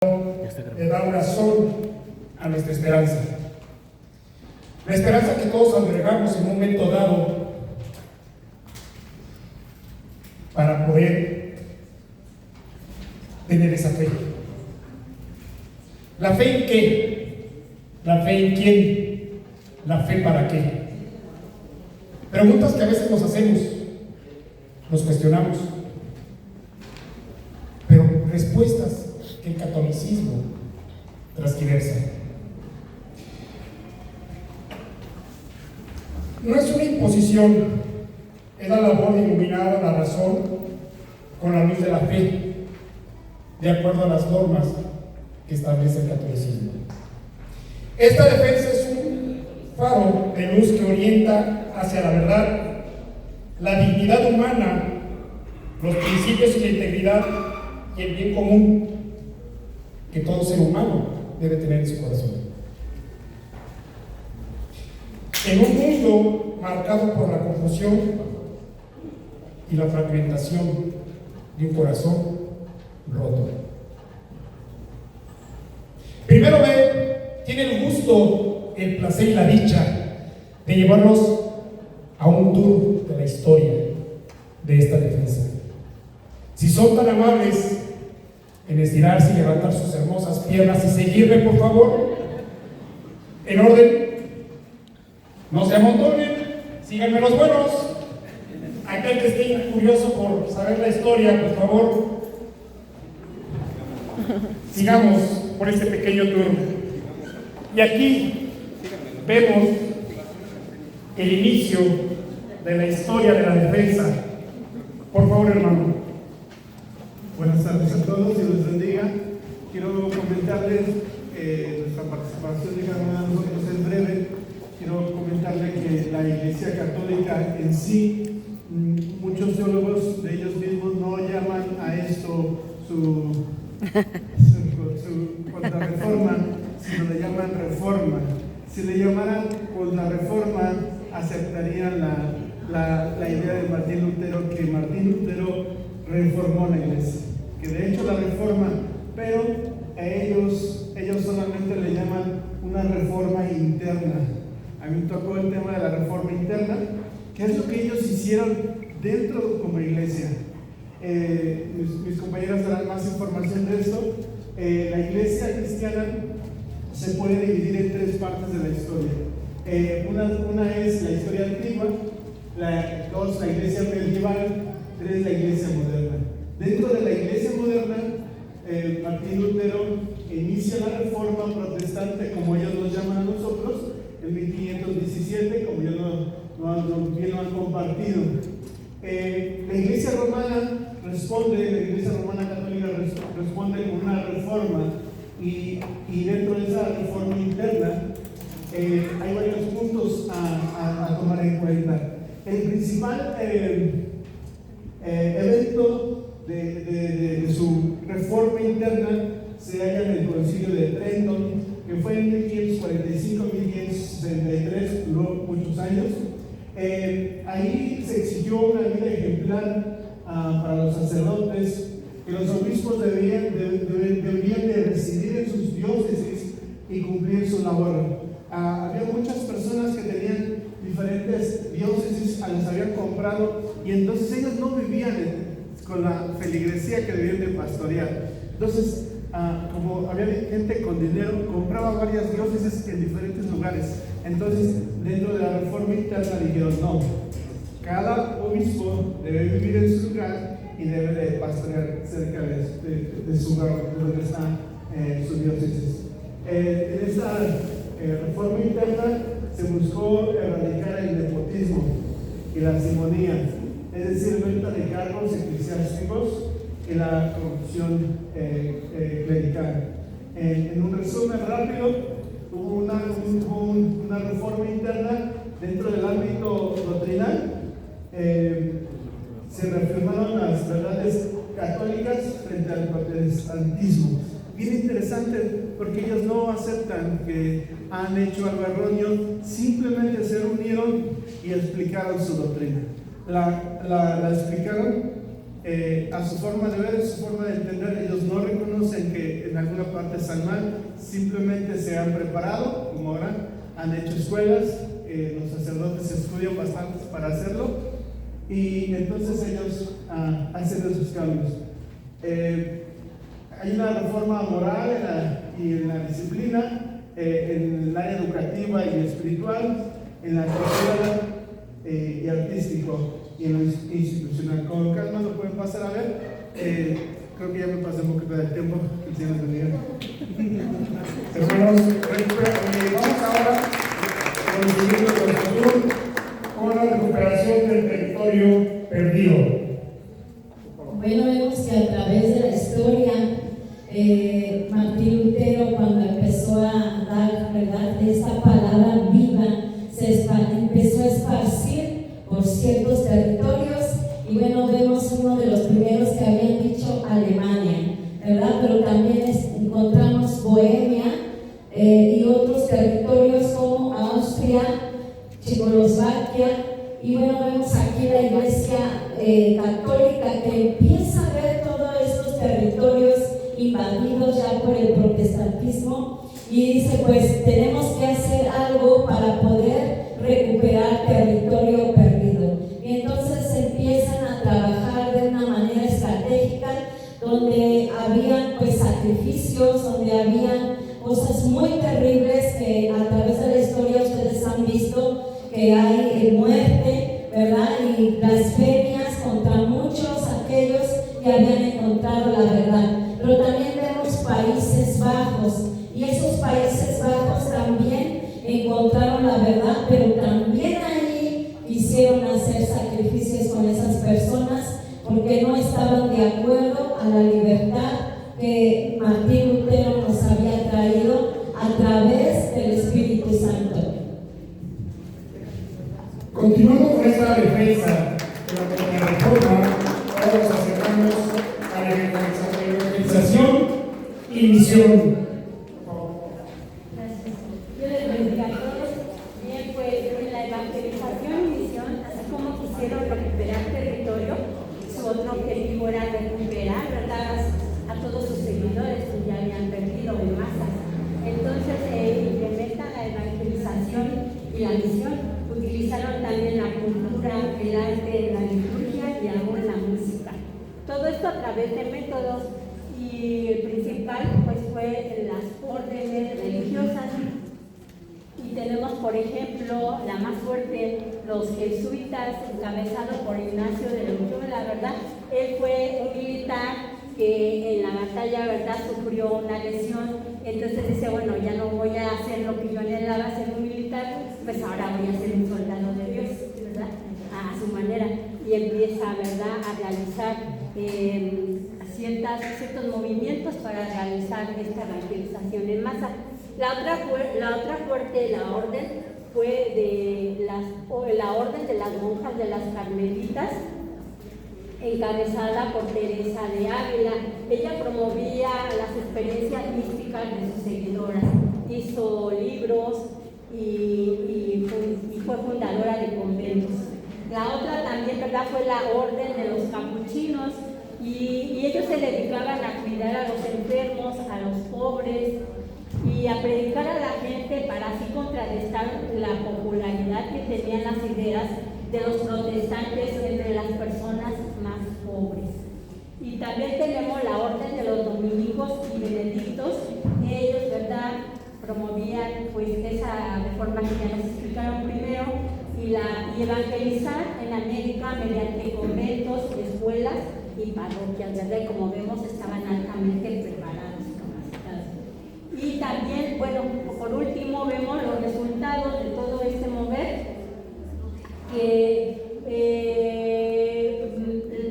Le da un razón a nuestra esperanza. La esperanza que todos albergamos en un momento dado para poder tener esa fe. ¿La fe en qué? ¿La fe en quién? ¿La fe para qué? Preguntas que a veces nos hacemos, nos cuestionamos, pero respuestas que el catolicismo transgiversa. No es una imposición, es la labor de iluminar la razón con la luz de la fe, de acuerdo a las normas que establece el catolicismo. Esta defensa es un faro de luz que orienta hacia la verdad, la dignidad humana, los principios y la integridad y el bien común que todo ser humano debe tener en su corazón. En un mundo marcado por la confusión y la fragmentación de un corazón roto. Primero tiene el gusto, el placer y la dicha de llevarnos a un tour de la historia de esta defensa. Si son tan amables en estirarse y levantar sus hermosas piernas y seguirme, por favor, en orden, no se amontonen, síganme los buenos. Aquel que esté curioso por saber la historia, por favor, sigamos por este pequeño tour. Y aquí vemos el inicio de la historia de la defensa. Por favor, hermano. Buenas tardes a todos, Dios les bendiga. Quiero comentarles nuestra participación, digamos, es breve. Quiero comentarles que la Iglesia Católica en sí, muchos teólogos de ellos mismos no llaman a esto su contrarreforma, sino le llaman reforma. Si le llamaran contrarreforma, aceptarían la idea de Martín Lutero, que Martín Lutero reformó la Iglesia, que de hecho la reforma, pero a ellos solamente le llaman una reforma interna. A mí me tocó el tema de la reforma interna, que es lo que ellos hicieron dentro como iglesia. Mis compañeros darán más información de esto. La iglesia cristiana se puede dividir en tres partes de la historia. Una es la historia antigua, dos la iglesia medieval, tres la iglesia moderna. Dentro de la iglesia moderna, Martín Lutero inicia la reforma protestante, como ellos nos llaman a nosotros, en 1517, como ya bien lo han compartido. La iglesia romana responde, la iglesia romana católica responde con una reforma, y dentro de esa reforma interna hay varios puntos a tomar en cuenta. El principal evento de su reforma interna se halla en el Concilio de Trento, que fue en 1545-1563, duró muchos años. Ahí se exigió una vida ejemplar para los sacerdotes, que los obispos debían de residir en sus diócesis y cumplir su labor. Había muchas personas que tenían diferentes diócesis, las habían comprado, y entonces ellos no vivían con la feligresía que debían de pastorear. Entonces, como había gente con dinero, compraba varias diócesis en diferentes lugares. Entonces, dentro de la reforma interna dijeron, no, cada obispo debe vivir en su lugar y debe de pastorear cerca de su lugar, de donde está su diócesis. En esta reforma interna se buscó erradicar el nepotismo y la simonía, es decir, venta de cargos eclesiásticos y la corrupción clerical. En un resumen rápido, hubo una reforma interna dentro del ámbito doctrinal. Se reafirmaron las verdades católicas frente al protestantismo. Bien interesante, porque ellos no aceptan que han hecho algo erróneo, simplemente se reunieron y explicaron su doctrina. La explicaron a su forma de ver, a su forma de entender. Ellos no reconocen que en alguna parte están mal, simplemente se han preparado, como ahora, han hecho escuelas, los sacerdotes estudian bastante para hacerlo, y entonces ellos hacen esos cambios. Hay una reforma moral y en la disciplina, en el área educativa y espiritual, en la cultural y artístico y en lo institucional. Con calma lo pueden pasar a ver. Creo que ya me pasé un poquito del tiempo. Que Dios les bendiga. Hermanos, vamos ahora con el siguiente conversación, con la recuperación del territorio perdido. Bueno, vemos que a través de la historia, Martín Lutero, cuando empezó a dar, ¿verdad?, esta palabra viva, empezó a esparcir por ciertos territorios. Y bueno, vemos uno de los primeros que habían dicho Alemania, ¿verdad? Pero también encontramos Bohemia y otros territorios como Austria, Checoslovaquia. Y bueno, vemos aquí la Iglesia católica que empieza a ver todos estos territorios invadidos ya por el protestantismo, y dice, pues tenemos que hacer algo para poder recuperar territorio perdido. Y entonces empiezan a trabajar de una manera estratégica, donde habían pues sacrificios, donde habían cosas muy terribles que a través de la historia ustedes han visto que hay muerte, ¿verdad? Y blasfemias contra muchos aquellos que habían encontrado la verdad. Pero también vemos Países Bajos, y esos Países Bajos también encontraron la verdad, pero también ahí quisieron hacer sacrificios con esas personas porque no estaban de acuerdo a la libertad que Martín Lutero nos había traído a través del Espíritu Santo. Continuando con esta defensa de la reforma, ahora nos acercamos a la evangelización y misión. Gracias. Yo les bendiga a todos. Bien, pues en la evangelización y misión, así como quisieron recuperar territorio, su otro objetivo era recuperar, ¿verdad?, a todos sus seguidores que ya habían perdido en masas. Entonces implementan la evangelización y la misión. Utilizaron también la cultura, el arte, la liturgia y aún la música. Todo esto a través de métodos, y el principal pues fue las órdenes religiosas. Y tenemos, por ejemplo, la más fuerte, los jesuitas, encabezados por Ignacio de Loyola, ¿verdad? Él fue un militar que en la batalla, ¿verdad?, sufrió una lesión. Entonces dice, bueno, ya no voy a hacer lo que yo anhelaba, ser un militar, pues ahora voy a ser un soldado de Dios, ¿verdad?, a su manera. Y empieza, ¿verdad?, a realizar ciertos movimientos para realizar esta evangelización en masa. La otra fuerte, la orden, fue la orden de las monjas de las Carmelitas, encabezada por Teresa de Ávila. Ella promovía las experiencias místicas de sus seguidoras, hizo libros y fue fundadora de conventos. La otra también, ¿verdad?, fue la orden de los capuchinos, y ellos se dedicaban a cuidar a los enfermos, a los pobres, y a predicar a la gente para así contrarrestar la popularidad que tenían las ideas de los protestantes entre las personas más pobres. Y también tenemos la orden de los dominicos y benedictos. Ellos, ¿verdad?, promovían pues esa reforma que ya les explicaron primero, y evangelizar en América mediante conventos, escuelas y parroquias, ¿verdad? Como vemos, estaban altamente preparados y capacitados. Y también, bueno, por último, vemos los resultados de todo este mover, que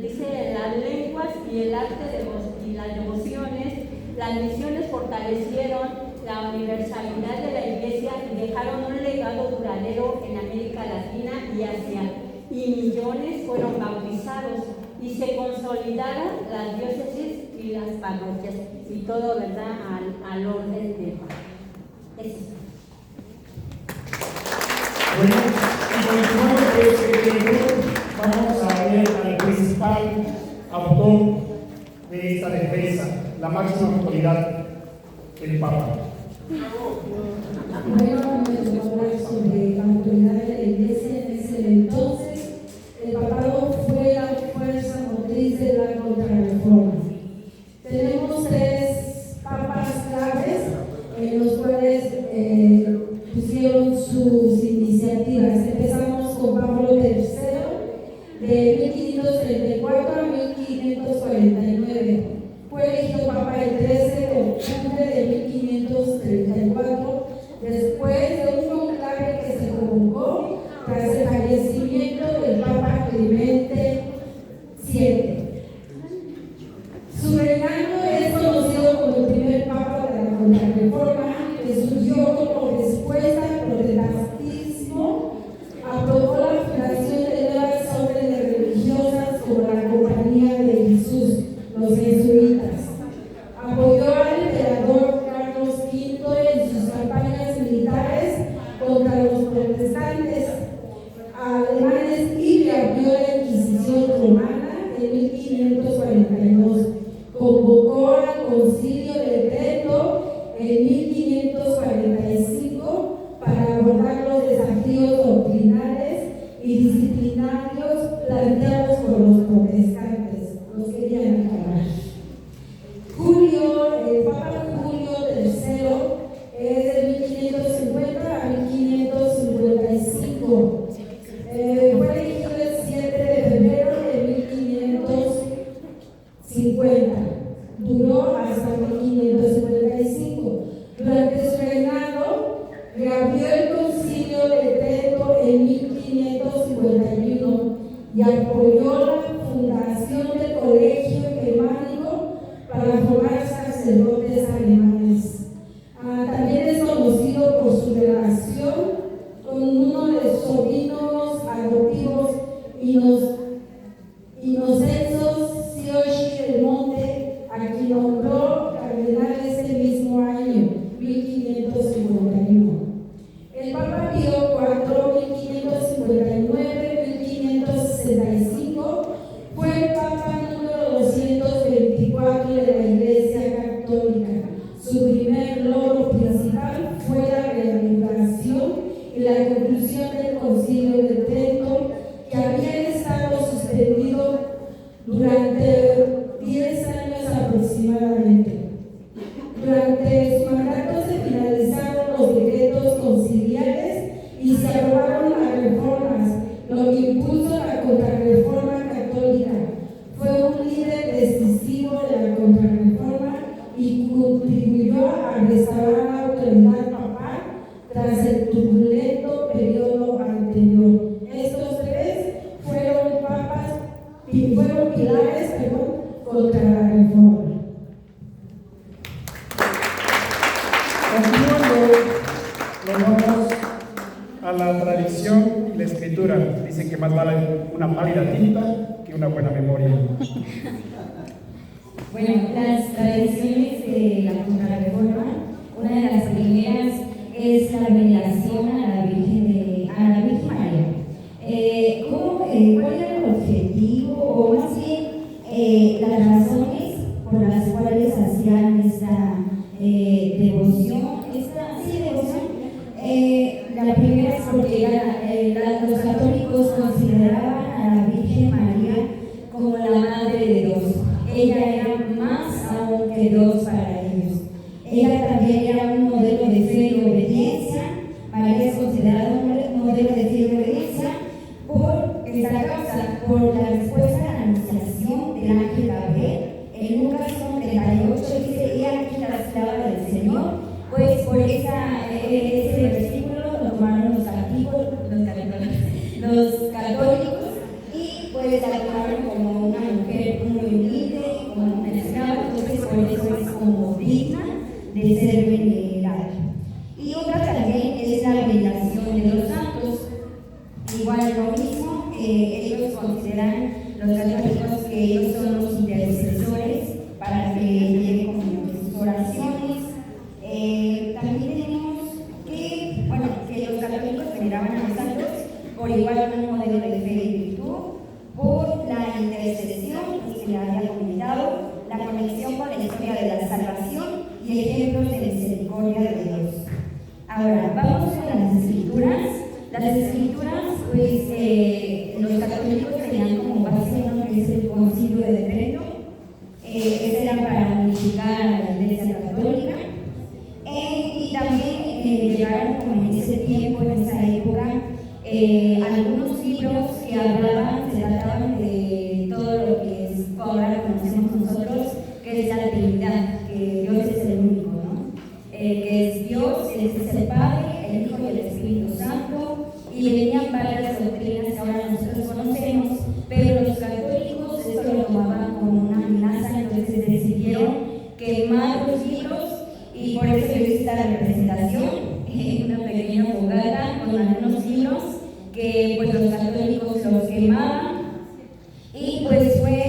dice las lenguas y el arte y las devociones. Las misiones fortalecieron la universalidad de la Iglesia y dejaron un legado duradero en América Latina y Asia, y millones fueron bautizados y se consolidaron las diócesis y las parroquias, y todo, ¿verdad?, al orden de paz. Bueno, y continuando pues, vamos a ver al principal la máxima autoridad, el Papa. Bueno, vamos a hablar sobre la autoridad de la Iglesia en ese entonces. El papado fue la fuerza motriz de la contrarreforma. Tenemos 3 papas claves en los cuales pusieron sus iniciativas. Empezamos con Pablo III, de 1534 a 1549. Fue elegido Papa el 13 de octubre de 1534, después de un conclave que se convocó tras el fallecimiento del Papa Clemente VII. Su reinado es conocido como el primer Papa de la Contrarreforma, que surgió como respuesta al protestantismo. Aprobó la fundación de nuevas órdenes religiosas como la Compañía de Jesús, los jesuitas. Apoyó al emperador Carlos V en sus campañas militares contra los protestantes alemanes y reabrió la Inquisición romana en 1542. Convocó al Concilio de Trento en 1545 para abordar los desafíos doctrinales y disciplinarios planteados por los protestantes. Los querían acabar. El Papa Julio III es de 1550 a 1555. Fue elegido el 7 de febrero de 1550. Duró hasta 1555. Durante su reinado, reabrió el Concilio de Trento en 1551 y apoyó la fundación del Colegio Germánico para formar sacerdotes alemanes. También es conocido por su relación con uno de sus sobrinos adoptivos, Inocencio Sciosci del Monte, a quien nombró cardenal ese mismo año, 1551. El Papa Pío IV, 1559-1565, fue el Papa número 224 de la Iglesia Católica. Su primer logro principal fue la reanudación y la conclusión del Concilio de Trento, que había estado suspendido durante 10 años aproximadamente. Durante su mandato se finalizaron los decretos conciliares y se aprobaron las reformas, lo que impuso la contrarreforma católica. Fue un líder decisivo de la contrarreforma y contribuyó a restaurar la autoridad papal tras el turbulento periodo anterior. Estos 3 fueron pilares contra la reforma. Continuando, nos vamos a la tradición y la escritura. Dicen que más vale una pálida tinta que una buena memoria. Bueno, las tradiciones de la Contrarreforma, una de las primeras es la veneración a la Virgen María. ¿Cuál era el objetivo, o más bien las razones por las cuales hacían esta devoción? La primera es porque los católicos consideraban a la Virgen María como la Madre de Dios. Ella era más aún que Dios para ellos. Ella también era un modelo de fe y obediencia. María es considerada un modelo de fe y obediencia por esta causa, por la respuesta a la anunciación del ángel Gabriel. En Lucas 38 dice: "He aquí la esclava del Señor". Pues por ese versículo lo tomaron los católicos, y pues la tomaron como una mujer muy humilde, como una esclava. Entonces por eso es como digna de ser venerada. Y otra también es la veneración de los santos. Igual lo mismo, ellos consideran, los católicos, que ellos son los intercesores para que lleguen como sus oraciones. También tenemos que los católicos veneraban a los santos por igual un modelo de fe y virtud, por la intercesión, y se le había comentado, la conexión con la historia de la misericordia de Dios. Ahora, vamos a las escrituras. Las escrituras, pues, los católicos tenían como base lo que es el Concilio de Trento. Ese era para unificar a la Iglesia Católica. Y también llegaron como en ese tiempo, en esa época, algunos libros que hablaban, se trataban de todo lo que es, ahora conocemos nosotros, que es la Trinidad, que Dios es el único, ¿no? Que es Dios, es el Padre, el Hijo y el Espíritu Santo, y venían varias doctrinas que ahora nosotros conocemos, pero los católicos esto lo tomaban como una amenaza, entonces decidieron quemar los libros, y por eso yo hice esta representación, una pequeña fogata con algunos libros que pues los católicos los quemaban, y pues fue,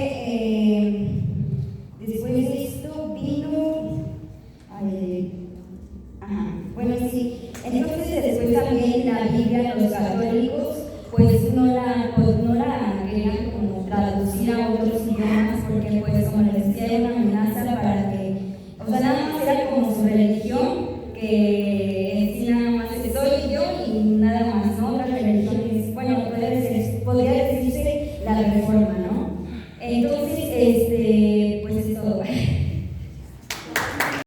después de esto vino, bueno sí, entonces después también la Biblia, los católicos pues no la querían como traducir a otros idiomas, porque pues como les decía era una amenaza para que, o sea, nada más era como su religión, que en sí nada más soy yo y nada más, ¿no? Otras religiones, bueno, podría decirse la Reforma,